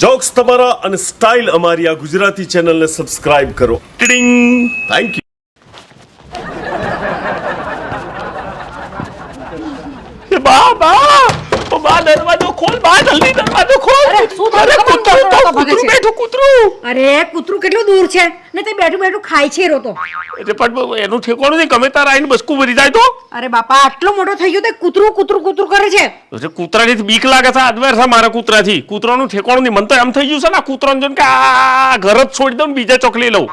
Jokes તમારા અને style અમારી આ ગુજરાતી ચેનલને સબસ્ક્રાઇબ કરો. ટિડિંગ. Thank you. બા દરવાજો ખોલ, બા જલ્દી દરવાજો ખોલ. અરે શું થયું? કૂતરું બેઠું કૂતરું. અરે કૂતરું કેટલું દૂર છે ને તે બેઠું બેઠું ખાય છે રોતો. એટલે પણ એનું ઠેકાણું નહીં, ગમે તાર આવીને બસકું ભરી જાય તો. અરે બાપા આટલો મોટો થઈ ગયો તે કૂતરું કૂતરું કૂતરું કરે છે. કૂતરાથી બીક લાગે છે આદવેર છે મારા કૂતરાથી. કૂતરાનું ઠેકાણું નહીં. મને તો એમ થઈ ગયું છે ને કૂતરાને જોઈને કે આ ઘર જ છોડી દઉં ને બીજા ચોકલી લઉં.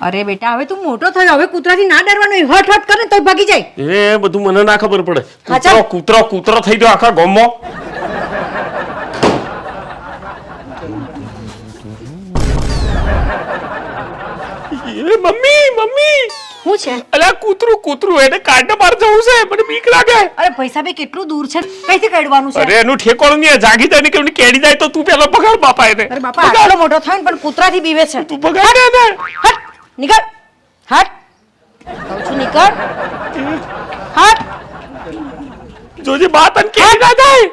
અરે બેટા હવે તું મોટો થયો, હવે કૂતરાથી ના ડરવાનું. હટ હટ કરે તો ભાગી જાય. એ બધું મને ના ખબર પડે. હા, ચાલ. કૂતરો થઈ ગયો આખા ગામમાં. મમ્મી શું છે? અલા કૂતરું એને કાઢને બહાર જવું છે, મને બીક લાગે. અરે પૈસા બે કેટલું દૂર છે, કઈથી કાઢવાનું છે? અરે એનું ઠેકાણું નહીં. જાગી જાય ને કે કેડી જાય તો તું પેલો પકડ બાપા એને. અરે બાપા આટલો મોટો થયો ને પણ કૂતરાથી બીવે છે. તું પકડ એને. હટ નીકળ, હટ કહું છું નીકળ, હટ. જોજે બા તને કેડી ના જાય.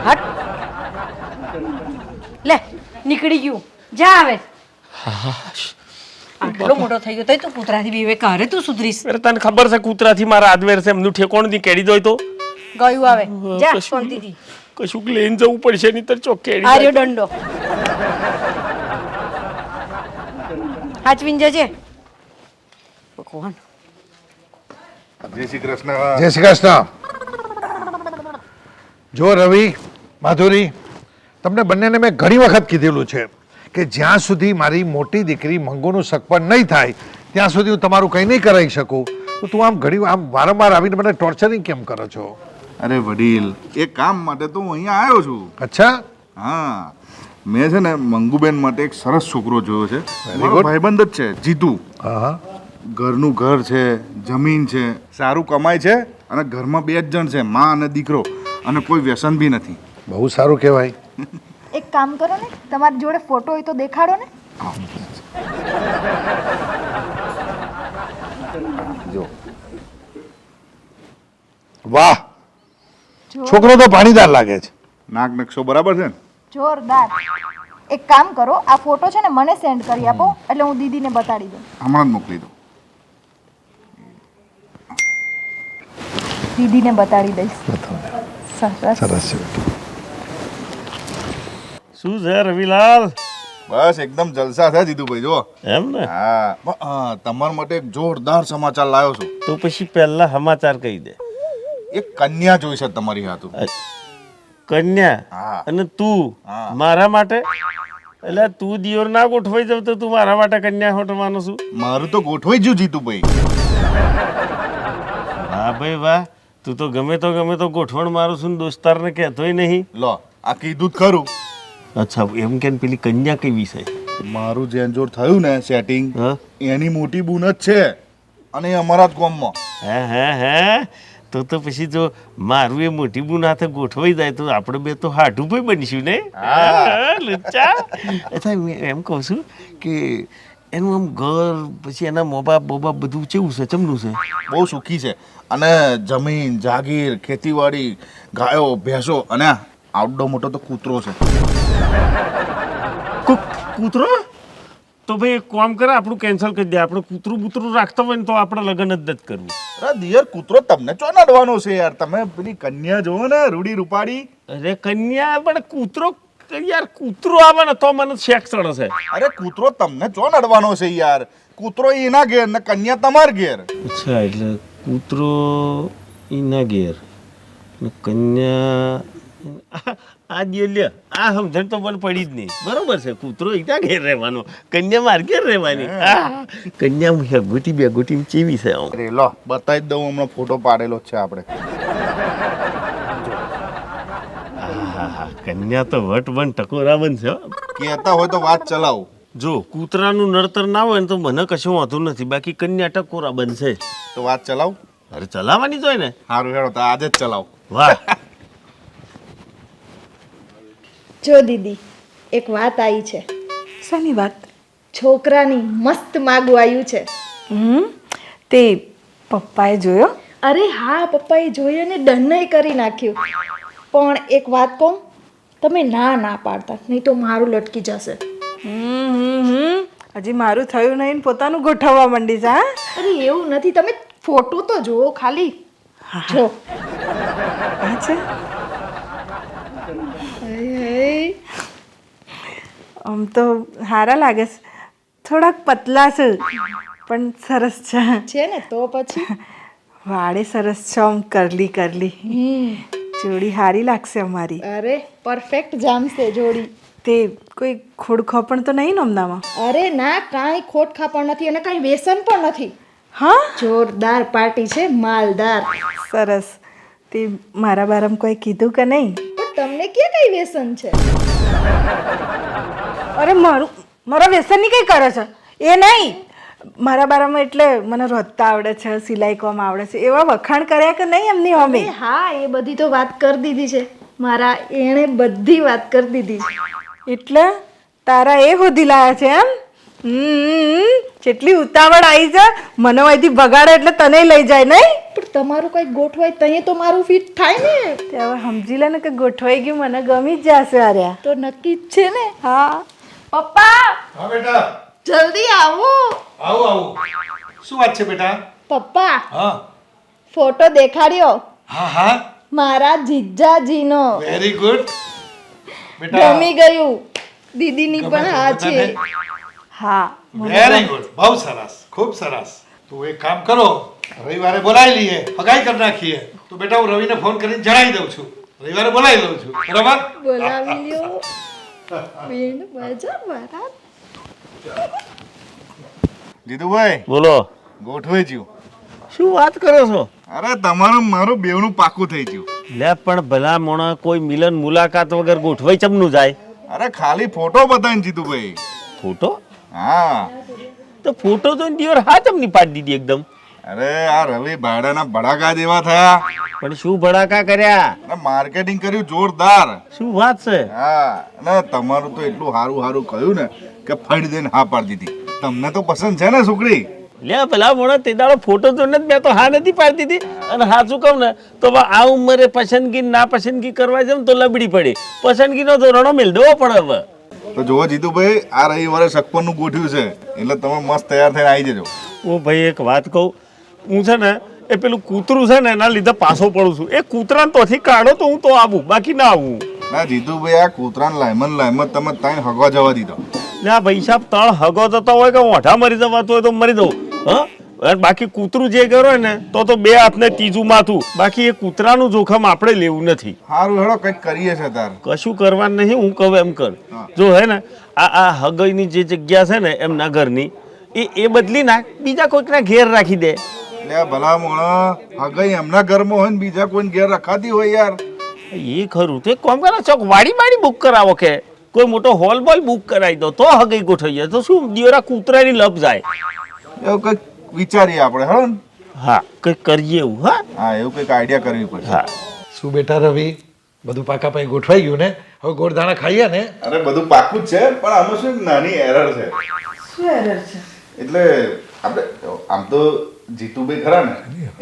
હટ લે નીકળી ગયું. જા હવે. આટલો મોટો થઈ ગયો તોય તું કૂતરાથી બીવે. કરે તું સુધરીશ. અરે તને ખબર છે કૂતરાથી મારા આદવેર છે, એમનું ઠેકાણું નહીં. કેડી જાય તો ગયું આવે. જા કશું શાંતિથી. કશુંક લઈને જવું પડશે, નહીં તો ચોક કેડી આર્યો જાય. દંડો હાચવીને જજે. ભગવાન. જય શ્રી કૃષ્ણ. જય શ્રી કૃષ્ણ. જો રવિ, માધુરી, તમને બંનેને મેં ઘણી વખત કીધેલું છે કે જ્યાં સુધી મારી મોટી દીકરી મંગુનું સગપણ નહીં થાય ત્યાં સુધી હું તમારું કંઈ નહીં કરાવી શકું. તો તું આમ વારંવાર આવીને મને ટોર્ચરિંગ કેમ કરો છો? અરે વડીલ, એ કામ માટે તો હું અહીંયા આવ્યો છું. અચ્છા, હા, મેં છે ને મંગુબેન માટે એક સરસ છોકરો જોયો છે. મારો good. ભાઈબંધ જ છે, જીતુ. હા હા, ઘરનું ઘર છે, જમીન છે, સારું કમાય છે અને ઘરમાં 2 જ જણ છે, માં અને દીકરો, અને કોઈ વ્યસન બી નથી. બહુ સારું કહેવાય. એક કામ કરો ને, તમારી જોડે ફોટો હોય તો દેખાડો ને. જો વાહ, છોકરો તો પાણીદાર લાગે છે. નાક નકશો બરાબર છે ને? જોરદાર. એક કામ કરો, આ ફોટો છે ને મને સેન્ડ કરી આપો, એટલે હું દીદીને બતાડી દઉં. હમણાં જ મોકલી દો. દીદીને બતાડી દઈશ. સરસ. સરસ છે. શું છે રવિલાલ? બસ એકદમ જલસા છે જીતુભાઈ. જો એમ ને? હા, તમારા માટે એક જોરદાર સમાચાર લાવ્યો છું. તો પછી પહેલા સમાચાર કહી દે. એક કન્યા જોઈ છે તમારી હાથું. કન્યા? હા. અને તું હા. મારા માટે? એટલે તું દિયોર ના ગોઠવાઈ જાવ તો તું મારા માટે કન્યા હોટવાનો છું? મારું તો ગોઠવાઈ ગયું જીતુભાઈ. વાહ ભાઈ વાહ, તું તો ગમે તો ગોઠવણ મારું છું, દોસ્તારને કહેતોય નહીં. લો, આ કીધું જ ખરું. અચ્છા, એમ કે પેલી કન્યા કેવી છે? મારું જેન જોડ થયું ને સેટિંગ, હા? એની મોટી બૂન જ છે અને એ અમારા જ ગામમાં. હે તો પછી જો મારું એ મોટી બુન હાથે ગોઠવાઈ જાય તો આપણે બે તો હાડું ભાઈ બનીશું ને. હા, લુચ્ચા. અચ્છા, એમ કહું છું કે એનું આમ ઘર, પછી એના મોબાપ બોબાપ બધું કેવું છે, ચમનું છે? બહુ સુખી છે અને જમીન જાગીર, ખેતીવાડી, ગાયો ભેંસો અને આવડો મોટો તો કૂતરો છે. કૂતરો? તો ભાઈ એક કામ કરે, આપણું કેન્સલ કરી દે. આપણે કૂતરું રાખતા હોય ને તો આપણે લગ્ન જ નથી કરવું. અરે દિયર, કૂતરો તમને ચો નડવાનો છે યાર. તમે પેલી કન્યા જોવો ને, રૂડી રૂપાડી. અરે કન્યા પણ કૂતરો આવે ને તો મને શેક ચડે છે. અરે કૂતરો તમને ચો નડવાનો છે યાર. કૂતરો એના ઘેર ને કન્યા તમાર ઘેર. અચ્છા, એટલે કૂતરો એના ઘેર ને કન્યા આ લ્યો, આ સમજણ તો મને પડી જ નહીં. બરોબર છે, કૂતરો એના ઘેર રહેવાનો, કન્યા માર ઘેર રહેવાની. કન્યા બેગોટી ચેવી છે? અરે લો, બતાવી જ દઉં, હમણાં ફોટો પાડેલો જ છે આપણે. કન્યા તો વટ બન ટકોરા બન છે. કહેતા હોય તો વાત ચલાવો. જો કૂતરાનું નડતર ના હોય ને તો મને કશું વાંધો નથી, બાકી કન્યા ટકોરા બનશે તો વાત ચલાવ. અરે ચલાવવાની જ હોય ને. સારું હેડો, તો આજે જ ચલાવો. વાહ. જો દીદી, એક વાત આવી છે. શાની વાત? છોકરાની મસ્ત માગું આવ્યું છે. તે પપ્પાએ જોયો? અરે હા, પપ્પાએ જોયું ને ડન કરી નાખ્યું. પણ એક વાત કહું, તમે ના પાડતા નહીં તો મારું લટકી જશે. હજી મારું થયું નહીં ને પોતાનું ગોઠવવા માંડી છે હા અરે એવું નથી, તમે ફોટો તો જુઓ ખાલી. જો અચ્છા આમ તો સારા લાગે છે, થોડાક પતલા છે પણ સરસ છે ને તો પછી વાળે સરસ છે આમ કરલી જોડી સારી લાગશે અમારી. અરે પરફેક્ટ જામશે જોડી. તે કોઈ ખોડખો પણ તો નહીં ને અમદામાં? અરે ના, કાંઈ ખોટ ખાપણ નથી અને કાંઈ વ્યસન પણ નથી. હા જોરદાર પાર્ટી છે, માલદાર. સરસ. તે મારા બારામાં કોઈ કીધું કે નહીં? પણ તમને ક્યાં કઈ વ્યસન છે? અરે મારા વ્યસનની કઈ કરે છે એ નહીં, મારા બારામાં એટલે મને રોધતા આવડે છે, સિલાઈ કામ આવડે છે, એવા વખાણ કર્યા કે નહીં એમની અમે? હા, એ બધી તો વાત કરી દીધી છે મારા, એણે બધી વાત કરી દીધી છે. એટલે તારા એ હોધી લાયા છે એમ? જેટલી ઉતાવળ આવી છે, મને અહીંથી ભગાડે એટલે તને લઈ જાય નહીં? પણ તમારું કંઈક ગોઠવાય તઈએ તો મારું ફિટ થાય ને. તે હવે સમજી લે ને કે ગોઠવાઈ ગયું, મને ગમી જ જશે. આર્યા તો નક્કી જ છે ને. હા પપ્પા હા બેટા, જલ્દી આવો. આવું. શું વાત છે બેટા? પપ્પા હા ફોટો દેખાડ્યો હા મારા જીજાજીનો. વેરી ગુડ બેટા, ગમી ગયું. દીદીની પણ હા છે. હા વેરી ગુડ, બહુ સરસ, ખૂબ સરસ. તો એક કામ કરો, રવિવારે બોલાવી લઈએ, ફગાઈ કરી નાખીએ. તો બેટા હું રવિને ફોન કરીને જણાવી દઉં છું, રવિવારે બોલાવી લઉં છું, બરાબર? બોલાવી લ્યો. બેન મજા મારા. જીતુભાઈ બોલો. ગોઠવાઈ ગયું. શું વાત કરો છો? અરે તમારું મારું બેવનું પાકું થઈ ગયું. લે પણ ભલા મોણા કોઈ મિલન મુલાકાત વગર ગોઠવાઈ ચમનું જાય? અરે ખાલી ફોટો બતાવીને જીતુભાઈ. ફોટો? હા તો ફોટો તો દિયોર હા ચમની પાડી દીધી એકદમ. અરે આ રવિ ભાડાના ભડાકા જેવા થયા પણ શું ભડાકા કર્યા? અને માર્કેટિંગ કર્યું જોરદાર. શું વાત છે? હા, અને તમારું તો એટલું સારું કહ્યું ને કે ફાડી દઈને હા પાડી દીધી. તમને તો પસંદ છે ને છોકરી? લે પેલા મોણા તે દાડો ફોટો જોઈને જ મેં તો હા નથી પાડી દીધી. અને સાચું કહું ને તો આ ઉંમરે પસંદગી ના પસંદગી કરવા જાય ને તો લબડી પડે. પસંદગીનો ધોરણો મેળ દેવો પડે હવે. તો જુઓ જીતુભાઈ, આ રવિવારે સગપણનું ગોઠવ્યું છે એટલે તમે મસ્ત તૈયાર થઈને આવી જજો. ઓ ભાઈ એક વાત કહું, હું છે ને એ પેલું કૂતરું છે ને એના લીધે પાછો પડું છું. એ કૂતરાને તોથી કાઢો તો હું તો આવું, બાકી ના આવું. ના જીતુભાઈ, આ કૂતરાને લાયમન તમે ત્રણ હગવા જવા દીધો. ના ભાઈ સાહેબ, ત્રણ હગો થતો હોય કે ઓઢા મરી જવાતું હોય તો મરી દઉં. હા, બાકી કૂતરું જે કરો ને તો બે હાથને ત્રીજું માથું. બાકી એ કૂતરાનું જોખમ આપણે લેવું નથી. સારું હેડો, કંઈક કરીએ છે તાર. કશું કરવાનું નહીં, હું કહું એમ કર. જો હે ને આ હગઈની જે જગ્યા છે ને એમના ઘરની એ બદલી નાખ, બીજા કોઈકના ઘેર રાખી દે. લે ભલા મોણા, હગઈ એમના ઘરમાં હોય ને બીજા કોઈને ઘેર રખાતી હોય યાર. એ ખરું. તો એક કામ કરો, ચોક વાડી બુક કરાવો કે કોઈ મોટો હોલ બોલ બુક કરાવી દો તો હગઈ ગોઠવી જાય. તો શું દિયોરા કૂતરાની લપ જાય. એવું કંઈક વિચારીએ આપણે. હો ને? હા, કંઈક કરીએ એવું. હા હા, એવું કંઈક આઈડિયા કરવી પડશે. હા. શું બેટા રવિ, બધું પાકા પાઈ ગોઠવાઈ ગયું ને? હવે ગોળદાણા ખાઈએ ને? અરે બધું પાકું જ છે, પણ આમાં શું એક નાની એરર છે. શું એરર છે? એટલે આપણે આમ તો જીતુભાઈ ખરા ને,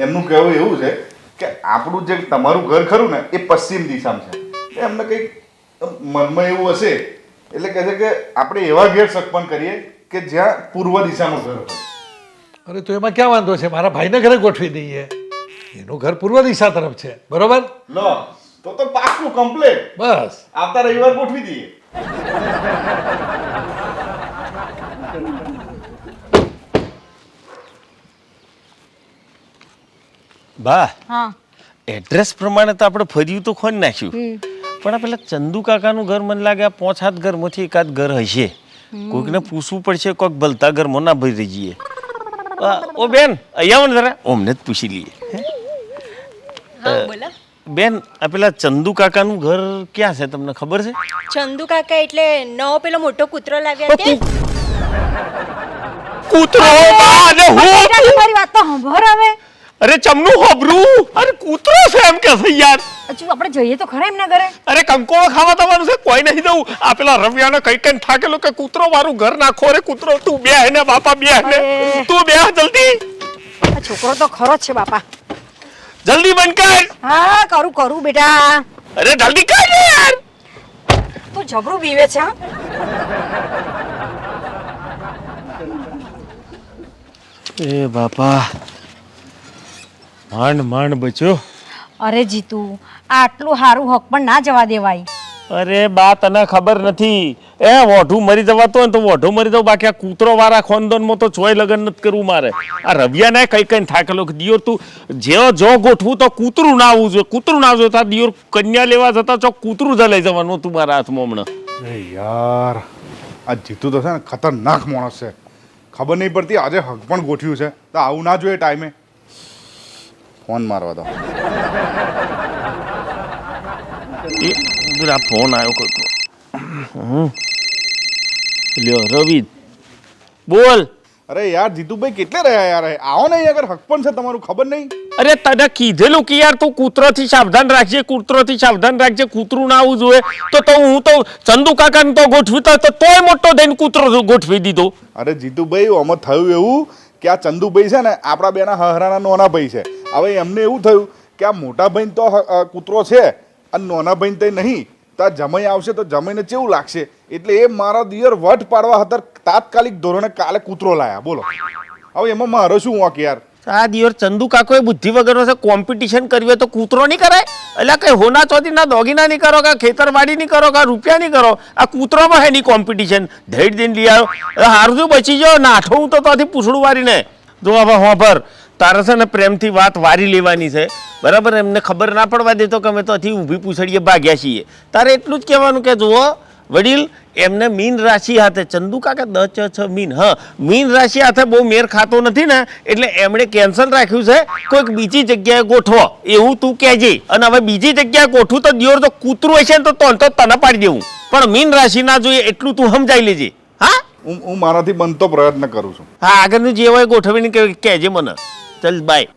એમનું કહેવું એવું છે કે આપણું જે તમારું ઘર ખરું ને એ પશ્ચિમ દિશામાં છે. એમને કંઈક મનમાં એવું હશે એટલે કહે છે કે આપણે એવા ઘેર સગપણ કરીએ કે જ્યાં પૂર્વ દિશાનું ઘર હોય. અરે તો એમાં ક્યાં વાંધો છે? મારા ભાઈને ઘરે ગોઠવી દઈએ, એનું ઘર પૂર્વ દિશા તરફ છે, બરોબર? લો તો પાકું કમ્પ્લીટ. બસ આવતા રવિવાર ગોઠવી દઈએ. બા, હા એડ્રેસ પ્રમાણે તો આપણે ફર્યું તો ખોઈ નાખ્યું, પણ આ પેલા ચંદુ કાકાનું ઘર મને લાગે આ 5-7 ઘરમાંથી એકાદ ઘર હશે. કોઈકને પૂછવું પડશે, કોઈક ભલતા ઘરમાં ના ભરી જઈએ. ઓ બેન અહીંયા ને જરા ઓમને જ પૂછી લઈએ. બેન, આ પેલા ચંદુ કાકાનું ઘર ક્યાં છે તમને ખબર છે? ચંદુ કાકા એટલે નવો પેલો મોટો કૂતરો લાવ્યા તે કૂતરો? અને હું તમારી વાત તો સાંભળ હવે. અરે ચમનું હોબરું, અરે કૂતરો છે એમ કે છે યાર. હજુ આપણે જઈએ તો ખરા એમના ઘરે. અરે કંકોળો ખાવા તમારું છે, કોઈ નહીં દઉં. આ પેલા રવિયાને કઈ કઈ થાકેલો કે કૂતરો મારું ઘર નાખો. રે કૂતરો તું બે ને બાપા બે ને તું બે જલ્દી. આ છોકરો તો ખરો જ છે બાપા. જલ્દી બંધ કર. હા કરું બેટા. અરે જલ્દી કર યાર. જબરું બીવે છે હા? એ બાપા માંડ માંડ બચ્યો. અરે જીતુ આટલું સારું હક પણ ના જવા દેવાય. અરે બા તને ખબર નથી એ વોઢું મરી જવાતું હોય ને તો વોઢું મરી જવું, બાકી આ કૂતરો વાળા ખોનદોનમાં તો ચોય લગન નથી કરવું મારે. આ રવિયાને કઈ કઈ થાકેલો કે દિયોર તું જેવો જો ગોઠવું તો કૂતરું ના આવવું જોઈએ, કૂતરું ના આવવું જોઈએ. દિયોર કન્યા લેવા જતા ચોક કૂતરું જ લઈ જવાનું તું મારા હાથમાં હમણાં. અરે યાર આ જીતુ તો છે ને ખતરનાક માણસ છે, ખબર નહીં પડતી આજે હક પણ ગોઠવ્યું છે તો આવું ના જોઈએ ટાઈમે. ફોન મારવા દો. આ ફોન આવ્યો કોઈ. લ્યો રવિ બોલ. અરે યાર જીતુભાઈ કેટલે રહ્યા યાર, આવો ને અગર હક પણ છે તમારું ખબર નહીં. અરે તને કીધેલું કે યાર તું કૂતરોથી સાવધાન રાખજે, કૂતરોથી સાવધાન રાખજે, કૂતરું ના આવવું જોઈએ. તો હું તો ચંદુ કાકાને તો ગોઠવી તો તોય મોટો થઈને કૂતરો ગોઠવી દીધો. અરે જીતુભાઈ આમાં થયું એવું કે આ ચંદુભાઈ છે ને આપણા બેના હહરાના નોના ભાઈ છે. હવે એમને એવું થયું કે આ મોટા ભાઈ તો કૂતરો છે અને નાના ભાઈ તો નહીં, તો આ જમાઈ આવશે તો જમાઈને કેવું લાગશે, એટલે એ મારા દિયર વટ પાડવા હતા તાત્કાલિક ધોરણે કાલે કૂતરો લાયા. બોલો હવે એમાં મારો શું વાંક યાર. આ દિવસ ચંદુ કાકોએ બુદ્ધિ વગર છે, કોમ્પિટિશન કરવી હોય તો કૂતરો નહીં કરાય. એટલે કઈ હોના ચોથી ના દોગીના નહીં કરો, કે ખેતરવાડી નહીં કરો, કે રૂપિયા નહીં કરો. આ કૂતરોમાં એની કોમ્પિટિશન ધૈડ દઈને લઈ આવ્યો. હારજુ બચી જાઓ નાઠો હું તો ત્યાંથી પૂછડું વારીને જો હવે હોભર તારે છે ને પ્રેમથી વાત વારી લેવાની છે બરાબર. એમને ખબર ના પડવા દેતો કે અમે તો અહીંથી ઊભી પૂછડીએ ભાગ્યા છીએ. તારે એટલું જ કહેવાનું કે જુઓ વડીલ એમને મીન રાશિ હાથે ચંદુ કાકા દ મીન મીન રાશિ હાથે બહુ મેર ખાતો નથી ને, એટલે એમણે કેન્સલ રાખ્યું છે. કોઈક બીજી જગ્યાએ ગોઠવો એવું તું કહેજે. અને હવે બીજી જગ્યાએ ગોઠવું તો દિયોર તો કૂતરું હશે ને તો તને પાડી દેવું, પણ મીન રાશિ ના જોઈએ એટલું તું સમજાઈ લેજે. હા હું મારાથી બનતો પ્રયત્ન કરું છું. હા આગળનું જે હોય ગોઠવીને કહેજે મને. ચલ બાય.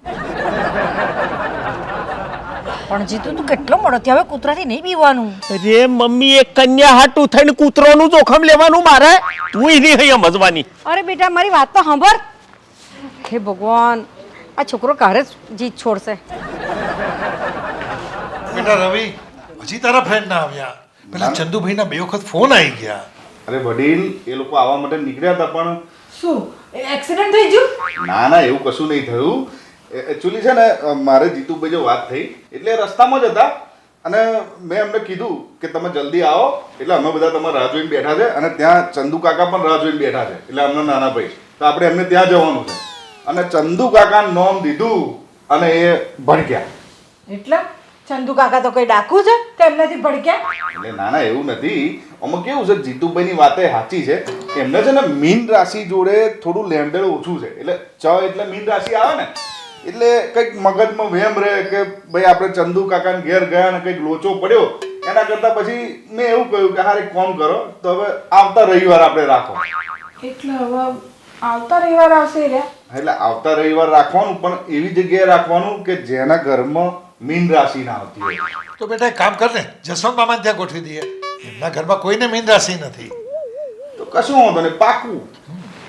પણ જીતુ તું કેટલો મોડો થયો, હવે કૂતરાથી નહીં બીવાનું. અરે મમ્મી એક કન્યા હાટું થઈને કૂતરોનું જોખમ લેવાનું મારે, તું નહીં સમજવાની. અરે બેટા મારી વાત તો સાંભળ. હે ભગવાન આ છોકરો ક્યારે જ જીત છોડશે. બેટા રવિ હજી તારા ફ્રેન્ડ ના આવ્યા, પેલા ચંદુભાઈ ના બે વખત ફોન આવી ગયા. અરે વડીલ એ લોકો આવવા માટે નીકળ્યા હતા પણ શું એક્સિડન્ટ થઈ ગયું? ના ના એવું કશું નહીં થયું. એકચ્યુઅલી છે ને મારે જીતુભાઈ જો વાત થઈ એટલે રસ્તામાં જ હતા અને મેં એમને કીધું કે તમે જલ્દી આવો, એટલે અમે બધા તમારે રાહ જોઈને બેઠા છે અને ત્યાં ચંદુ કાકા પણ રાહ જોઈને બેઠા છે, એટલે અમને નાના ભાઈ તો આપણે એમને ત્યાં જવાનું છે. અને ચંદુ કાકાનું નામ દીધું અને એ ભડક્યા. એટલે ચંદુ કાકા તો કોઈ ડાકુ છે તેમનાથી ભડક્યા? એટલે ના ના એવું નથી. આમાં કેવું છે જીતુભાઈની વાતે સાચી છે, એમને છે ને મીન રાશિ જોડે થોડું લેણદેણ ઓછું છે, એટલે ચ એટલે મીન રાશિ આવે ને એટલે કંઈક મગજમાં વહેમ રહે કે ભાઈ આપણે ચંદુ કાકાને ઘેર ગયા ને કંઈક લોચો પડ્યો, એના કરતાં પછી મેં એવું કહ્યું કે હારે કોમ કરો તો હવે આવતા રવિવાર આપણે રાખો. એટલે હવે આવતા રવિવાર આવશે રે? એટલે આવતા રવિવાર રાખવાનું, પણ એવી જગ્યાએ રાખવાનું કે જેના ઘરમાં મીન રાશિ ના આવતી હોય. તો બેટા એક કામ કર ને, જસવંત મામાને ત્યાં ગોઠવી દઈએ. એમના ઘરમાં કોઈને મીન રાશિ નથી. તો કશું વાંધો નહીં, પાકું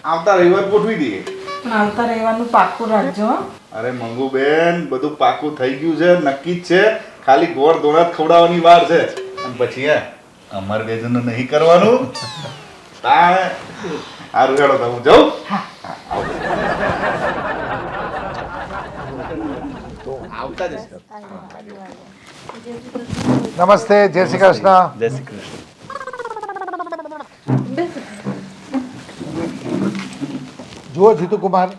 આવતા રવિવાર ગોઠવી દઈએ. પણ આવતા રવિવારનું પાક્કું રાખજો હો. અરે મંગુબેન બધું પાકું થઈ ગયું છે, નક્કી જ છે, ખાલી ગોળ દોણા ખવડાવવાની વાર છે. અને પછી અમારે બે જણને નહીં કરવાનું. સારું હેડો તો હું જાઉં. આવતા જશે. નમસ્તે, જય શ્રી કૃષ્ણ. જય શ્રી કૃષ્ણ. જુઓ જીતુકુમાર,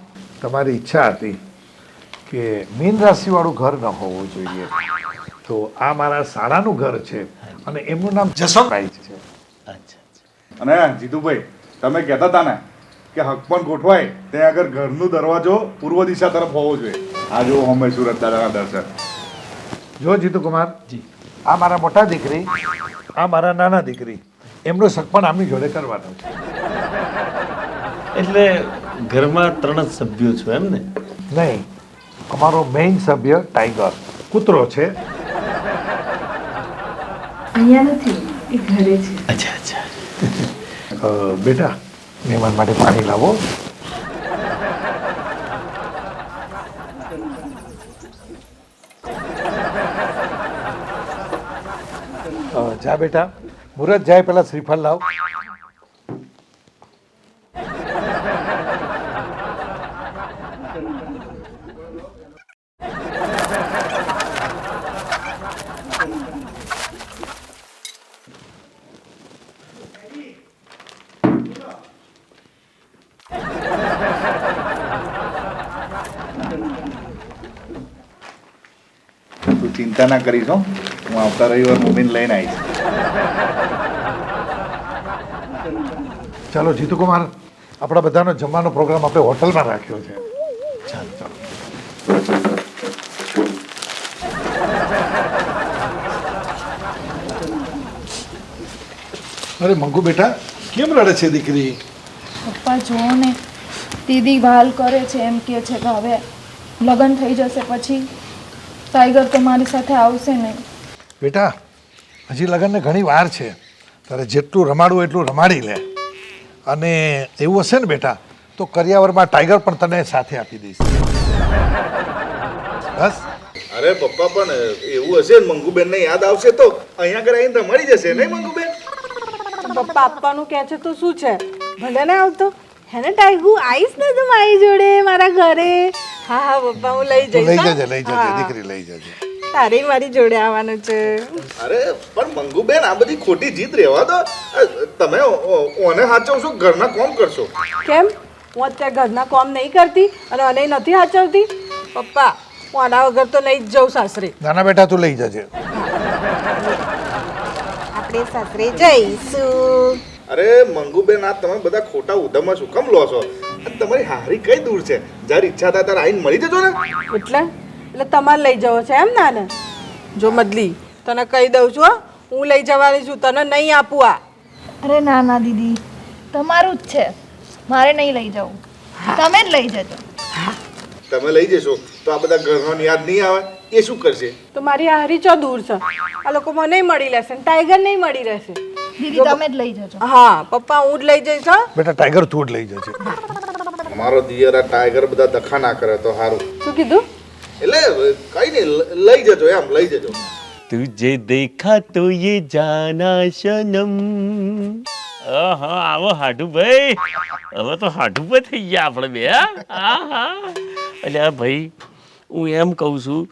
તમારી ઈચ્છા હતી કે મીન રાશિવાળું ઘર ન હોવું જોઈએ, તો આ મારા શાળાનું ઘર છે અને એમનું નામ જસવંતભાઈ છે. અચ્છા અને જીતુભાઈ તમે કહેતા હતા ને કે હક પણ ગોઠવાય ત્યાં આગળ ઘરનો દરવાજો પૂર્વ દિશા તરફ હોવો જોઈએ. આ જો અમે સુરત દાદાના દર્શન. જો જીતુકુમાર, આ મારા મોટા દીકરી, આ મારા નાના દીકરી, એમનો સગપણ આમની જોડે કરવાનો છે. એટલે ઘરમાં 3 જ સભ્યો છો એમ ને? નહીં, અમારો મેઇન સભ્ય ટાઈગર કૂતરો છે. અહીંયા નથી, એ ઘરે છે. અચ્છા અચ્છા. બેટા મહેમાન માટે પાણી લાવો. જા બેટા, મુરત જાય પેલા શ્રીફળ લાવ. તું ચિંતા ના કરીશ હો, હું આવતા રવિવાર મમ્મીને લઈને આવીશ. ચાલો જીતુકુમાર, આપણા બધાનો જમવાનો પ્રોગ્રામ આપણે હોટલમાં રાખ્યો છે. ચાલો ચાલો. અરે મંગુ બેટા, કેમ રડે છે દીકરી? પપ્પા જુઓ ને, દીદી વાલ કરે છે, એમ કહે છે કે હવે લગ્ન થઈ જશે પછી ટાઈગર તો મારી સાથે આવશે નહીં. બેટા, હજી લગ્નને ઘણી વાર છે. તારે જેટલું રમાડવું એટલું રમાડી લે. અને એવું હશે ને બેટા, તો કરિયાવરમાં ટાઈગર પણ તને સાથે આપી દઈશ. બસ. અરે પપ્પા, પણ એવું હશે ને મંગુબેનને યાદ આવશે તો અહીંયા આગળ આવીને રમાડી જશે નહીં મંગુબેન? પપ્પા આપવાનું કહે છે તો શું છે, ભલે ને આવતો. હેને ટાઈગુ, આવીશ ને તું મારી જોડે મારા ઘરે? હા હા પપ્પા, હું લઈ તું જઈશ. લઈ હા. જજે, લઈ જજે હા. દીકરી, લઈ જજે. તારે મારી જોડે આવવાનું છે. અરે પણ મંગુબેન, આ બધી ખોટી જીત રહેવા દો. તમે ઓને સાચવશો, ઘરના કોમ કરશો. કેમ? હું અત્યારે ઘરના કામ નહીં કરતી અને અને નથી સાચવતી? પપ્પા, હું આના વગર તો નહીં જ જાઉં સાસરે. નાના બેટા, તું લઈ જજે. આપણે સાસરે જઈશું. અરે મંગુબેન, આ તમે બધા ખોટા ઉધમમાં શું કામ લો છો? આ તમારી હારી કઈ દૂર છે? જ્યારે ઈચ્છા થાય ત્યારે આવીને મળી જજો ને. એટલે તમારે લઈ જવો છે એમ ના? ને જો મદલી, તને કહી દઉં છું હો, હું લઈ જવાની છું, તને નહીં આપું આ. અરે ના ના દીદી, તમારું જ છે, મારે નહીં લઈ જવું, તમે જ લઈ જજો. તમે લઈ જશો તો આ બધા ઘરનો યાદ નહીં આવે? એ શું કરશે? તો મારી હારી ચો દૂર છે, આ લોકો મને મળી લેશે ને ટાઈગર નહીં મળી રહેશે. દીદી તમે જ લઈ જજો. હા પપ્પા, હું જ લઈ જઈશ. હા બેટા, ટાઈગર તું જ લઈ જજે. અમારો દિયર આ ટાઈગર બધા દખા ના કરે તો સારું. શું કીધું? એટલે કઈ નહીં, લઈ જજો એમ, લઈ જજો. तुझे देखा तो ये जाना सनम. હા આવો હાડુ ભાઈ, હવે તો હાડુ પર થઈ ગયા આપણે બે. હા એટલે ભાઈ, હું એમ કહું છું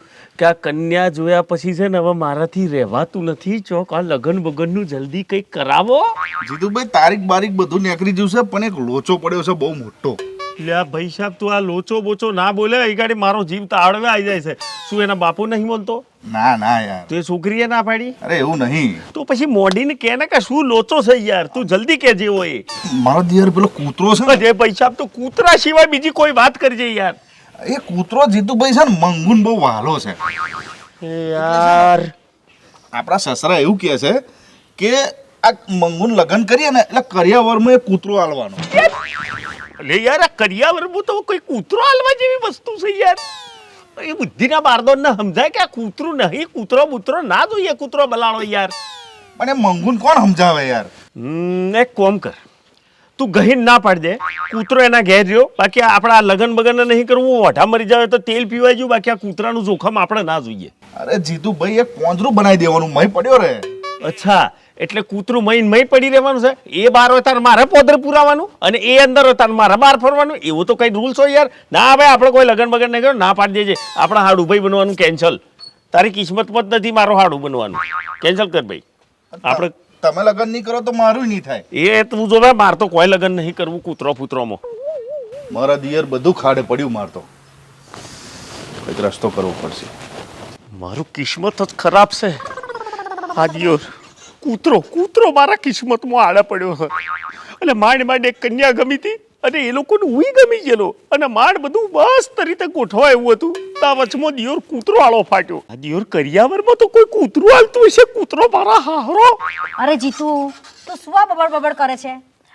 કે આ કન્યા જોયા પછી છે ને હવે મારાથી રહેવાતું નથી. ચોક આ લગન બગનનું જલ્દી કંઈક કરાવો. જીતુભાઈ, તારીખ બારીખ બધું નીકળી જશે, પણ એક લોચો પડ્યો છે બહુ મોટો. એટલે આ ભાઈ સાહેબ, તું આ લોચો બોચો ના બોલે, એ ગાડી મારો જીવ તાળવે આવી જાય છે. શું એના બાપુ નહીં બોલતો? ના ના યાર, તો એ છોકરીએ ના પાડી? અરે એવું નહીં. તો પછી મોડીને કે ને કે શું લોચો છે યાર, તું જલ્દી કે જેવો એ. મારો દિયર પેલો કૂતરો છે ને, જે પૈસા તો કૂતરા સિવાય બીજી કોઈ વાત કરજે યાર. એ કૂતરો જીતુભાઈ છે ને મંગુન બહુ વહાલો છે. યાર આપણા સસરા એવું કહે છે કે આ મંગુન લગ્ન કરીએ ને એટલે કરિયાવરમાં એ કૂતરો આલવાનો. એટલે યાર આ કરિયાવરમાં તો કોઈ કૂતરો હાલવા જેવી વસ્તુ છે યાર. એ બુદ્ધિના બારદોન ને સમજાય કે આ કૂતરું નહીં, કૂતરો બૂતરો ના જોઈએ, કૂતરો બલાડો યાર. પણ એ મંગુન કોણ સમજાવે યાર? એક કોમ કર, તું ગહીન ના પાડી દે, કૂતરો એના ઘેર રહ્યો. બાકી આપણા લગન બગન નહીં કરવું, ઓઢા મરી જાય તો તેલ પીવાઈ ગયું. બાકી આ કૂતરાનું જોખમ આપણે ના જોઈએ. અરે જીતુભાઈ, એક પોંજરું બનાવી દેવાનું, મય પડ્યો રે. અચ્છા, એટલે કૂતરું મય પડી રહેવાનું છે? એ બાર હોય તાર મારે પોદર પુરાવાનું અને એ અંદર હોય તાર મારે બહાર ફરવાનું? એવું તો કઈ રૂલ્સ હોય યાર? ના ભાઈ, આપણે કોઈ લગન બગન નહીં કર્યું, ના પાડી દેજે. આપણા હાડું ભાઈ બનવાનું કેન્સલ. તારી કિસ્મતમાં જ નથી મારો હાડું બનવાનું. કેન્સલ કર ભાઈ. આપણે તમે લગ્ન નહીં કરો તો મારું નહીં થાય. એ તું જો માર તો કોઈ લગન નહીં કરવું કૂતરો ફૂતરોમાં. મારા દિયર બધું ખાડે પડ્યું, મારતો કંઈક રસ્તો કરવો પડશે. મારું કિસ્મત જ ખરાબ છે. હાદિયો કૂતરો મારા કિસ્મતમાં આડે પડ્યો છે. એટલે માંડ એક કન્યા ગમી હતી અને એ લોકોને હુંય ગમી ગયેલો અને માંડ બધું મસ્ત રીતે ગોઠવા એવું હતું. તા વચમાં દિયોર કૂતરો આળો ફાટ્યો. આ દિયોર કરિયાવરમાં તો કોઈ કૂતરું હાલતું હશે? કૂતરો મારા હારો. અરે જીતુ, તું શું આ બબડ કરે છે?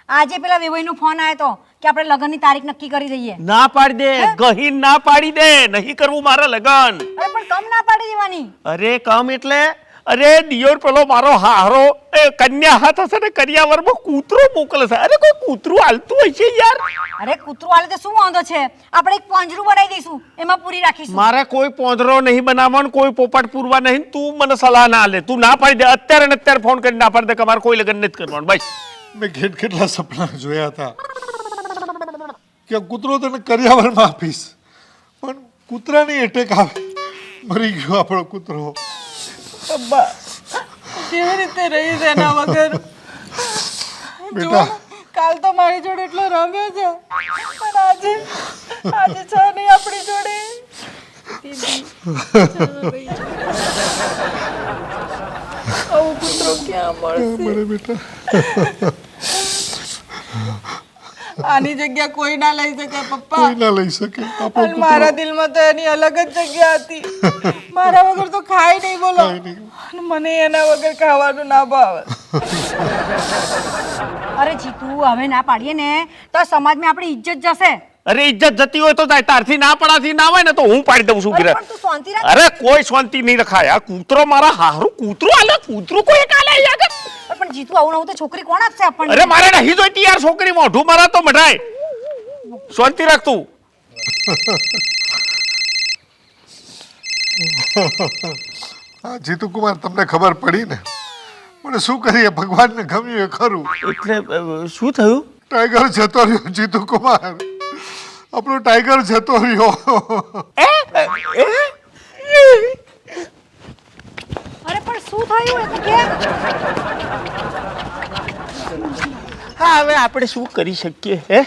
આજે પેલા વેવાઈનો ફોન આવ્યો તો કે આપણે લગ્નની તારીખ નક્કી કરી દઈએ. ના પાડી દે, ગહીન ના પાડી દે, નહીં કરવું મારા લગન. અરે પણ કમ ના પાડી દેવાની. અરે કમ એટલે અરે દિયોર પેલો મારો હારો એ કન્યા હાથ હશે ને કરિયાવરમાં કૂતરો મોકલે છે. અરે કોઈ કૂતરું હાલતું હોય છે યાર. અરે કૂતરું હાલે તો શું વાંધો છે? આપણે એક પાંજરું બનાવી દઈશું, એમાં પૂરી રાખીશું. મારે કોઈ પોંદરો નહીં બનાવવાનો, કોઈ પોપટ પૂરવા નહીં. તું મને સલાહ ના લે, તું ના પાડી દે અત્યારે ને અત્યારે ફોન કરી ના પાડી દે કે મારે કોઈ લગ્ન નથી કરવાનું. બસ મેં કેટલા સપના જોયા હતા કે કૂતરો તને કરિયાવરમાં આપીશ, પણ કૂતરાની એટેક આવે, મરી ગયો આપણો કૂતરો. કેવી રીતે રહી છે એના વગર? બેટા કાલ તો મારી જોડે એટલો રમ્યો છે, પણ આજે છે નહીં આપણી જોડે. આવું કૂતરો ક્યાં મળશે? મને બેટા આની જગ્યા કોઈ ના લઈ શકે પપ્પા. કોઈ ના લઈ શકે આપણો અને મારા દિલમાં તો એની અલગ જ જગ્યા હતી. મારા વગર તો ખાય નહીં, બોલો. અને મને એના વગર ખાવાનું ના ભાવે. અરે જીતુ, હવે ના પાડીએ ને તો સમાજમાં આપણી ઇજ્જત જશે. અરે ઇજ્જત જતી હોય તો જાય, તારથી ના પડાથી ના હોય ને તો હું પાડી દઉં છું. અરે પણ તું શાંતિ રાખ. અરે કોઈ શાંતિ નહીં રખાય. આ કૂતરો મારા હારું કૂતરું હાલે, કૂતરું કોઈ એક હાલે યાર. પણ જીતુ, આવું નવું તો છોકરી કોણ આપશે આપણને? અરે મારે નહીં જોઈતી યાર છોકરી, મોઢું મારા તો મઢાય. શાંતિ રાખ તું. હા જીતુ કુમાર, તમને ખબર પડી ને? મને શું કરીએ, ભગવાનને ગમ્યું એ ખરું. એટલે શું થયું? ટાઈગર જતો રહ્યો જીતુ કુમાર, આપણો ટાઈગર જતો રહ્યો. અરે પણ શું થયું એ તો કે? હા હવે આપણે શું કરી શકીએ?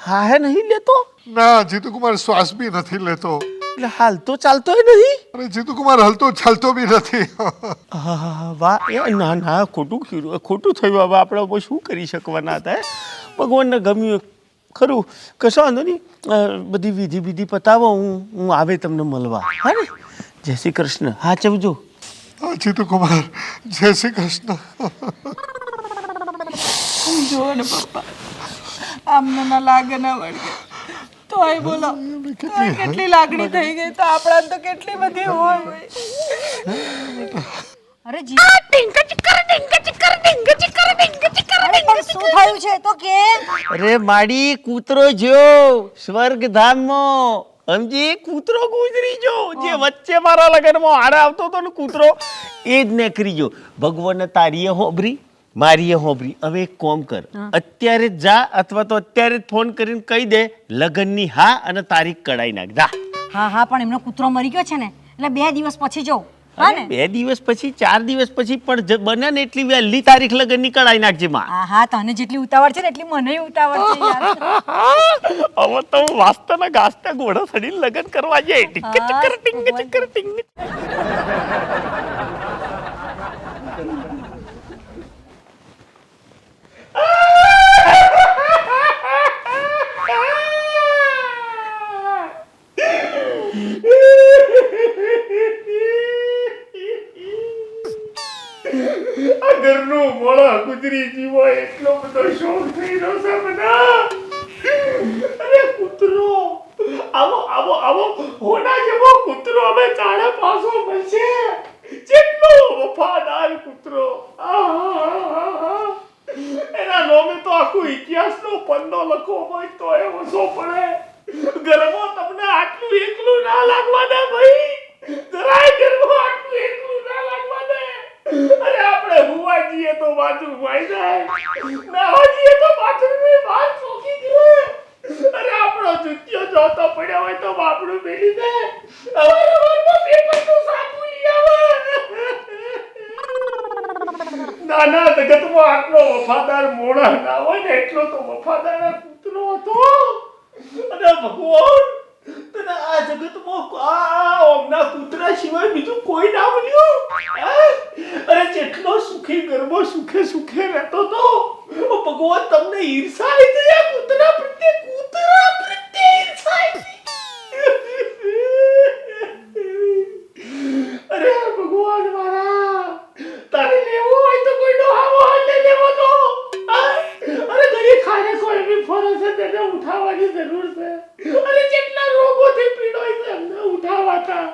હા હે નહીં લેતો, ના જીતુ કુમાર શ્વાસ બી નથી લેતો. એટલે હાલતો ચાલતો નહીં. અરે જીતુ કુમાર હલતો ચાલતો બી નથી. હા વાહ, ના ના ખોટું થયું. હવે આપણે શું કરી શકવાના હતા? ભગવાનને ગમ્યું ખરું, કશો વાંધો નહીં. બધી વિધિ પતાવો, હું આવે તમને મળવા. હા ને? જય શ્રી કૃષ્ણ. હા ચવજો. હા જીતુ કુમાર, જય શ્રી કૃષ્ણ. જુઓ ને પપ્પા, આમને ના લાગે ના વળગે તોય બોલો, તોય કેટલી લાગણી થઈ ગઈ. તો આપણા તો કેટલી બધી હોય. અરે જીતુ, અરે પણ શું થયું છે તો કે? અરે માડી કૂતરો જો સ્વર્ગધામમાં, સમજી? કૂતરો ગુજરી જો, જે વચ્ચે મારા લગનમાં હાડે આવતો હતો ને કૂતરો, એ જ નીકળી ગયો. ભગવાને તારીએ હોબરી, મારીએ હોબરી. હવે એક કોમ કર, અત્યારે જ જા, અથવા તો અત્યારે જ ફોન કરીને કહી દે લગનની હા, અને તારીખ કઢાઈ નાખ. જા. હા પણ એમનો કૂતરો મરી ગયો છે ને, એટલે 2 દિવસ પછી જવું. હા ને? 2 દિવસ પછી, 4 દિવસ પછી, પણ બને ને એટલી વહેલી તારીખ લગનની કઢાઈ નાખજે માં. હા, તને જેટલી ઉતાવળ છે ને એટલી મને ઉતાવળ છે યાર. હવે તો વાસ્તવના ગાસ્તા ઘોડા ચડીને લગન કરવા જાય. ટીક ચક્કર ટીંગ ચક્કર ટીંગ. આ ઘરનું મોળા ગુજરી જીવો એટલો બધો શોખ થઈ રહ્યો છે બધા. અરે કૂતરો, આવો હોના જેવો કૂતરો હવે ચાળે પાછો મળશે. જેટલો વફાદાર કૂતરો, એના નામે તો આખો ઇતિહાસનો પન્નો લખવો હોય તો એ ઓછો પડે. ઘરમાં તમને આટલું એકલું ના લાગવા દે ભાઈ, જરાય ઘરમાં આટલું એકલું ના લાગવા દે. અરે આપણે હુવા જઈએ તો બાથરૂમ આવી જાય, નાવા જઈએ તો બાથરૂમની બહાર ચોકી ગયો. અરે આપણો જુત્યો જોતો પડ્યો હોય તો બાપડું મેલી દે. અવારનવાર પેપરનું સાબુ લઈ આવે. નાના જગતમાં આટલો વફાદાર મોણા ના હોય ને, એટલો તો વફાદાર આ કૂતરો હતો. અને ભગવાન, તને આ જગતમાં આ ઓમના કૂતરા સિવાય બીજું કોઈ ના મળ્યું? અરે જેટલો સુખી ગરબો સુખે રહેતો તો, ભગવાન તમને ઈર્ષા આવી આ કૂતરા પ્રત્યે ઈર્ષા આવી. અરે ભગવાન મારા, તારે લેવો હોય તો કોઈનો આવો હાલ લેવો તો. અરે ઘડી ખાને કોઈ બી ફરો છે તેને ઉઠાવવાની જરૂર છે. અરે જેટલા રોગોથી પીડોય છે એમને ઉઠાવાતા.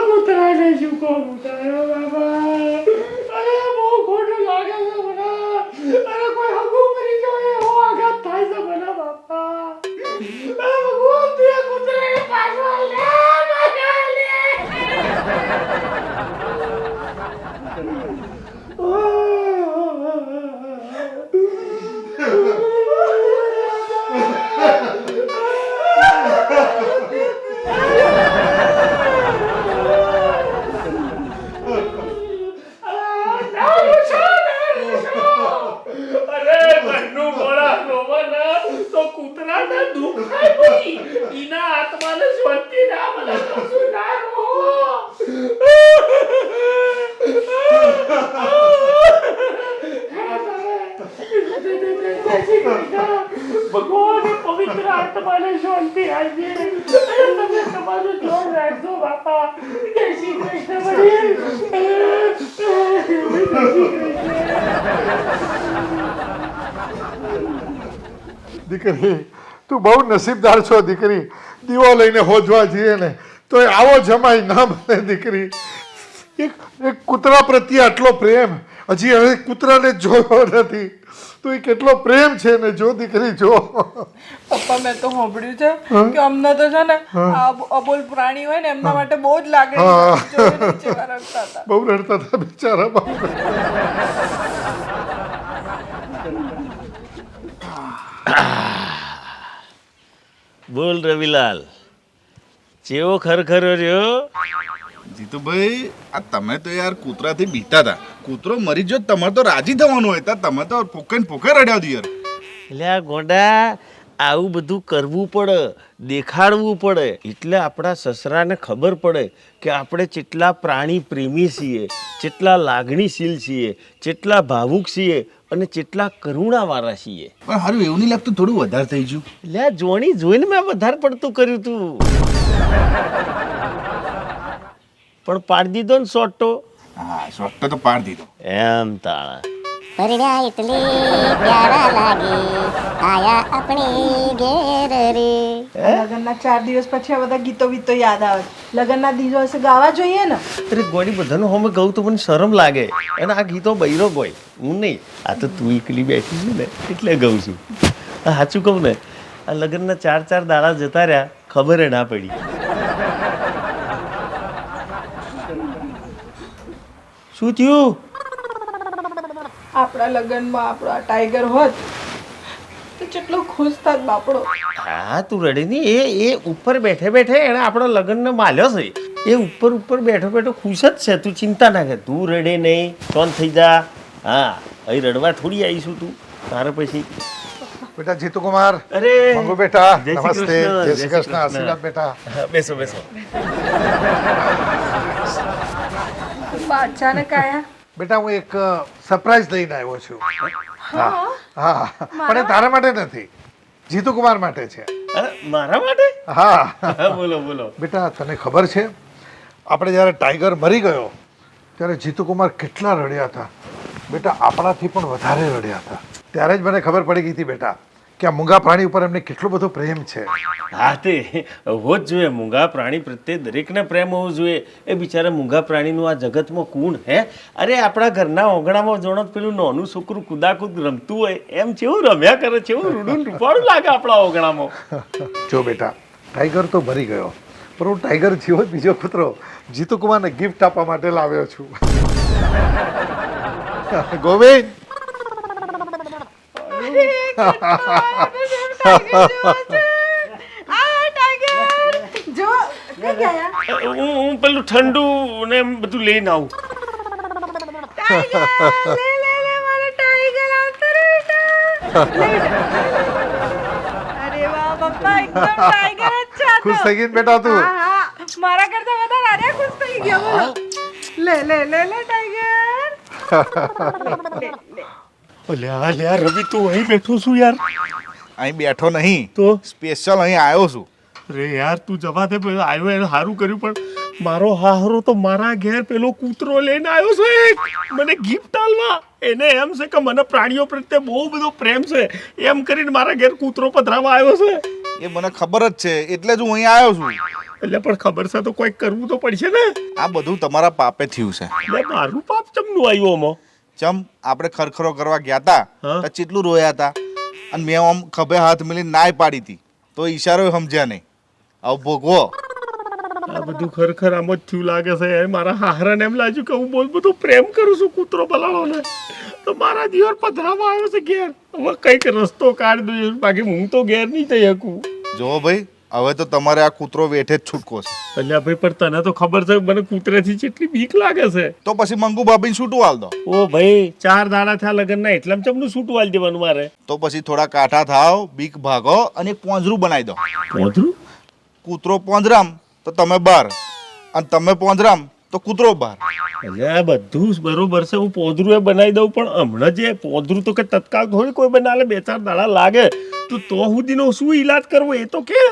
કૂતરાને શું કહું તારો બાબા? અરે બહુ ખોટું લાગે છે મને. અરે કોઈ હગું કરી જોઈએ એવો આઘાત થાય છે મને બાપા. અરે ભગવાન તું એ કૂતરાને પાછો લે, ભગવાન પવિત્ર આત્માને શાંતિ આપજે. તમે તમારું જોર રાખજો બાપા. જય શ્રી કૃષ્ણ વડીલ. દીકરી તું બહુ નસીબદાર છો દીકરી. દીવો લઈને હોજવા જઈએ ને તો આવો જમાઈ ના મળે દીકરી. એક કૂતરા પ્રત્યે આટલો પ્રેમ હજી હવે કૂતરાને જોયો નથી. તો એ કેટલો પ્રેમ છે ને જો દીકરી જો. પપ્પા મેં તો સાંભળ્યું છે કે અમને તો છે ને આ અબોલ પ્રાણી હોય ને એમના માટે બહુ જ લાગણી જોઈને જેવા રડતા હતા. બહુ રડતા હતા બિચારા બહુ. બોલ રવિલાલ, ચેવો ખરખર રહ્યો? જીતુભાઈ આ તમે તો યાર કૂતરાથી બીતા હતા. કૂતરો મરી ગયો તમારે તો રાજી થવાનું હોય તા તમે તો પોકે ને પોકે રડ્યા હતી યાર. એટલે આ ગોંડા આવું બધું કરવું પડે, દેખાડવું પડે, એટલે આપણા સસરાને ખબર પડે કે આપણે કેટલા પ્રાણી પ્રેમી છીએ, કેટલા લાગણીશીલ છીએ, કેટલા ભાવુક છીએ અને કેટલા કરુણાવાળા છીએ. પણ હારું એવું નહીં લાગતું થોડું વધારે થઈ ગયું? એટલે આ જોણી જોઈને મેં વધારે પડતું કર્યું તું. પણ પાડી દીધો ને સોટો. હા શોર્ટ તો પાડ દીધો. એમ તાળા પરણ્યા એટલે પ્યારા લાગે આયા આપણે ઘેર રે. લગ્નના 4 દિવસ પછી આ બધા ગીતો વીતો યાદ આવે. લગ્નના દિવસે ગાવા જોઈએ ને. અરે ગોડી બધાનું હોમે ગયું તો મને શરમ લાગે. અને આ ગીતો બૈરો ગોય હું નહીં. આ તો તું એકલી બેઠી છું ને એટલે ગઉં છું. આ સાચું કહું ને, આ લગ્નના 4 દાડા જતા રહ્યા ખબર ના પડી. શું થયું? આપણા લગ્નમાં આપણો આ ટાઈગર હોત તો કેટલો ખુશ થાત બાપડો. હા તું રડી નહીં. એ ઉપર બેઠે બેઠે એણે આપણો લગ્નને માલ્યો છે. એ ઉપર બેઠો બેઠો ખુશ જ છે. તું ચિંતા ના કર. તું રડે નહીં, શાંત થઈ જા. હા અહીં રડવા થોડી આવીશું તું તારે પછી. બેટા જીતુકુમાર. અરે મંગુ બેટા જય શ્રી નમસ્તે. કૃષ્ણ, જય શ્રી કૃષ્ણ. આશીર્વાદ બેટા. બેસો બેસો. અચાનક આયા. બેટા હું એક સરપ્રાઈઝ લઈને આવ્યો છું. હા હા પણ એ તારા માટે નથી, જીતુકુમાર માટે છે. મારા માટે? હા બોલો બોલો. બેટા તને ખબર છે આપણે જ્યારે ટાઈગર મરી ગયો ત્યારે જીતુકુમાર કેટલા રડ્યા હતા બેટા. આપણાથી પણ વધારે રડ્યા હતા. ત્યારે જ મને ખબર પડી ગઈ હતી બેટા કે આ મૂંગા પ્રાણી ઉપર એમને કેટલો બધો પ્રેમ છે. હા તે હોવો જ જોઈએ. મૂંગા પ્રાણી પ્રત્યે દરેકને પ્રેમ હોવો જોઈએ. એ બિચારા મૂંગા પ્રાણીનું આ જગતમાં કોણ હે? અરે આપણા ઘરના ઓગણામાં જોણો પેલું નાનું છોકરું કુદાકુદ રમતું હોય એમ કેવું રમ્યા કરે છે. એવું રૂડું રૂપાળું લાગે આપણા ઓગણામાં. જો બેટા ટાઈગર તો મરી ગયો પણ હું ટાઈગર જેવો જ બીજો કૂતરો જીતુકુમારને ગિફ્ટ આપવા માટે લાવ્યો છું. ગોવિંદ જો કઈ ગયા? હું પેલું ઠંડુ ને એમ બધું લઈને આવું. અરે વાહ પપ્પા એકદમ ટાઈગર જ છે આ તો. ખુશ થઈ ગઈ ને બેટા તું? હા, હા. મારા કરતા વધારે આરે ખુશ થઈ ગયો બોલો. લે લે લે લે ટાઈગર. અલ્યા રવિ તું અહીં બેઠો છું યાર. અહીં બેઠો નહીં તો સ્પેશિયલ અહીં આવ્યો છું. અરે યાર તું જવા દે. આવ્યો એને સારું કર્યું પણ મારો હાહરો તો મારા ઘેર પેલો કૂતરો લઈને આવ્યો છે મને ગિફ્ટ આલવા. એને એમ છે કે મને પ્રાણીઓ પ્રત્યે બહુ બધો પ્રેમ છે એમ કરીને મારા ઘેર કૂતરો પધરાવા આવ્યો છે. એ મને ખબર જ છે એટલે જ હું અહીં આવ્યો છું. એટલે પણ ખબર છે તો કોઈ કરવું તો પડશે ને. આ બધું તમારા પાપે થયું છે. એટલે મારું પાપ ચમનું આવ્યું આમાં. ચમ આપણે ખરખરો કરવા ગયા હતા હા. તો કેટલું રોયા હતા અને મેં આમ ખભે હાથ મિલીને નાય પાડી હતી તો ઈશારો સમજ્યા નહીં. આવ ભોગવો. આ બધું ખરેખર આમ જ થયું લાગે છે. મારા હાહરાને એમ લાગ્યું કે હું બહુ બધો પ્રેમ કરું છું કૂતરો બલાડોને, તો મારા દિયોર પધરામાં આવ્યો છે ઘેર. હવે કંઈક રસ્તો કાઢ દઉં, બાકી હું તો ઘેર નહીં થઈ શકું. જો ભાઈ હવે તો તમારે આ કૂતરો વેઠે જ છૂટકો છે. એટલે ભાઈ પણ તને તો ખબર છે મને કૂતરાથી કેટલી બીક લાગે છે. તો પછી મંગુ ભાભીને છૂટું હાલ દો. ઓ ભાઈ 4 દાડા થયા લગનના, એટલામાં ચમનું છૂટું વાળી દેવાનું મારે. તો પછી થોડા કાંઠા થાવ, બીક ભાગો અને એક પોંજરું બનાવી દો. પોધરું? કૂતરો પોંજરામ તો તમે બહાર અને તમે પોંજરામ તો કૂતરો બહાર. એટલે આ બધું બરોબર છે, હું પોધરું એ બનાવી દઉં, પણ હમણાં જે પોધરું તો કે તત્કાલ થોડી કોઈ બનાવે, 2-4 દાડા લાગે. તો સુધીનો શું ઈલાજ કરવો એ તો કે.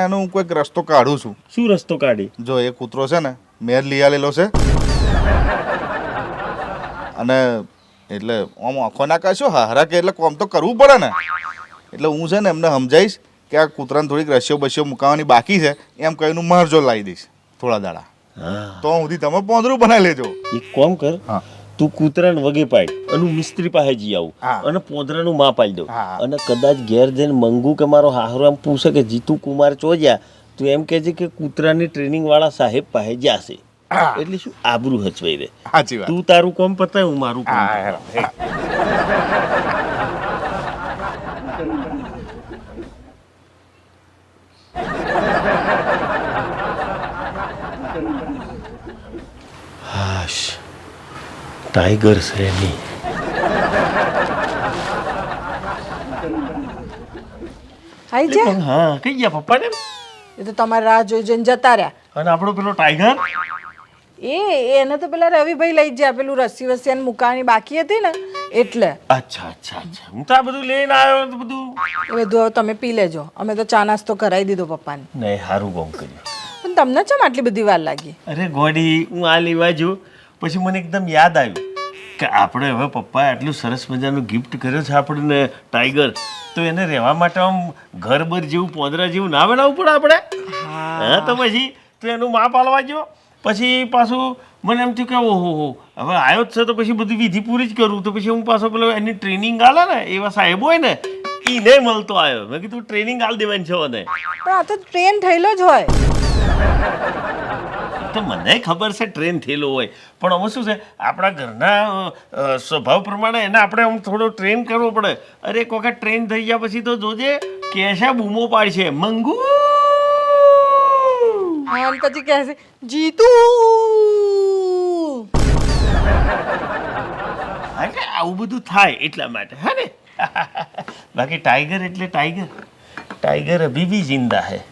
એનો હું કોઈક રસ્તો કાઢું છું. શું રસ્તો કાઢી? જો એ કૂતરો છે ને મેં લઈ આલેલો છે અને એટલે આમ આંખો ના કાઢશો હારા કે એટલે કોમ તો કરવું પડે ને. એટલે હું છે ને એમને સમજાવીશ કે આ કૂતરાને થોડીક રસ્યો બસ્યો મુકાવવાની બાકી છે એમ કહીને મારજો લાવી દઈશ થોડા દાડા. હા, તો સુધી તમે પોંદરું બનાવી લેજો. એક કામ કર, હા. તું કૂતરાને વગે પાડ અને હું મિસ્ત્રી પાસે જઈ આવું હા. અને પોદરાનું માપ આલી દઉં. હા. અને કદાચ ઘેર જઈને મંગુ કે મારો હાહરો એમ પૂછે કે જીતુ કુમાર ચોજ્યા, તું એમ કહેજે કે કૂતરાની ટ્રેનિંગ વાળા સાહેબ પાસે જશે. એટલે શું આબરૂ હચવાઈ રહે. સાચી વાત. તું તારું કામ પતાય, હું મારું કામ હા, પતાવું. હેરો. હાશ, ટાઈગર છે નહીં. આઈ છે હા, કઈ ગયા પપ્પાને? એ તો તમારી રાહ જોઈ જોઈને જતા રહ્યા. અને આપણો પેલો ટાઈગર? એને તો પેલા રવિભાઈ લઈ જ ગયા, પેલું રસી વસિયાને મુકાવાની બાકી હતી ને એટલે. અચ્છા અચ્છા અચ્છા, હું તો આ બધું લઈને આવ્યો તો બધું. એ બધું હવે તમે પી લેજો, અમે તો ચા નાસ્તો કરાવી દીધો પપ્પાને. નહીં, સારું કામ કર્યું. પણ તમને ચમ આટલી બધી વાર લાગી? અરે ગોડી, હું આ લેવા જો પછી મને એકદમ યાદ આવ્યું કે આપણે હવે પપ્પાએ આટલું સરસ મજાનું ગિફ્ટ કર્યો છે આપણને ટાઈગર, તો એને રહેવા માટે આમ ઘર બર જેવું પોદરા જેવું ના બનાવવું પડે આપણે. હા, તો પછી તો એનું માપ આલવા જો. પછી પાછું મને એમ થયું કે ઓહો હવે આવ્યો જ છે તો પછી બધી વિધિ પૂરી જ કરું. તો પછી હું પાછો પેલો એની ટ્રેનિંગ આલે ને એવા સાહેબ હોય ને એને મળતો આવ્યો. મેં કીધું ટ્રેનિંગ આલ દેવાની છે મને. પણ આ તો ટ્રેન થયેલો જ હોય. તો મને ખબર છે ટ્રેન થયેલો હોય, પણ આમાં શું છે આપણા ઘરના સ્વભાવ પ્રમાણે એને આપણે આમ થોડો ટ્રેન કરવો પડે. અરે એક વખત ટ્રેન થઈ ગયા પછી તો જોજે કેશા બૂમો પાડશે, મંગુ. હા, અને પછી કહે છે જીતુ. એટલે આવું બધું થાય એટલા માટે. હા ને. બાકી ટાઈગર એટલે ટાઈગર, ટાઈગર અભી ભી જિંદા હૈ.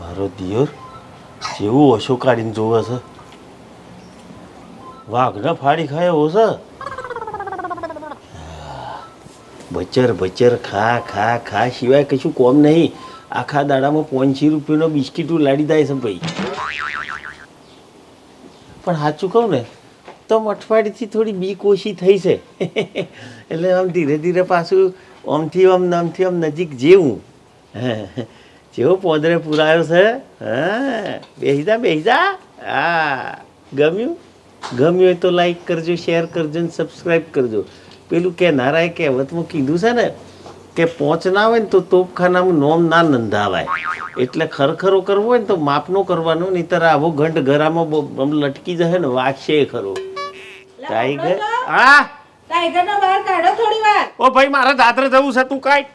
મારો દિયોર જેવું ઓછો કાઢીને જોવે છે, વાઘના ફાડી ખાય એવો છે. બચર બચર ખા ખા ખા સિવાય કશું કોમ નહીં. આખા દાડામાં 500 રૂપિયાનો બિસ્કીટું લાડી જાય છે ભાઈ. પણ સાચું કહું ને તો અઠવાડિયેથી થોડી બીક ઓછી થઈ છે. એટલે આમ ધીરે ધીરે પાછું આમથી આમ નામથી આમ નજીક જેવું. જેવો પોદરે પુરાયો છે. હા, બેસી જા. હા, ગમ્યું? ગમ્યું હોય તો લાઈક કરજો, શેર કરજો ને સબસ્ક્રાઈબ કરજો. પેલું કે નારાય કહેવતમાં કીધું છે ને કે પોંચ ના હોય ને તો તોપખાનામાં નોમ ના નંધાવાય. એટલે ખરખરો કરવો હોય ને તો માપનો કરવાનો, નહીંતર આવો ઘંટ ઘરામાં લટકી જશે ને વાગશે ખરો. ટાઈગર. હા, ટાઈગરને બહાર કાઢો થોડી વાર. ઓ ભાઈ, મારે દાદરે જવું છે, તું કાંઈ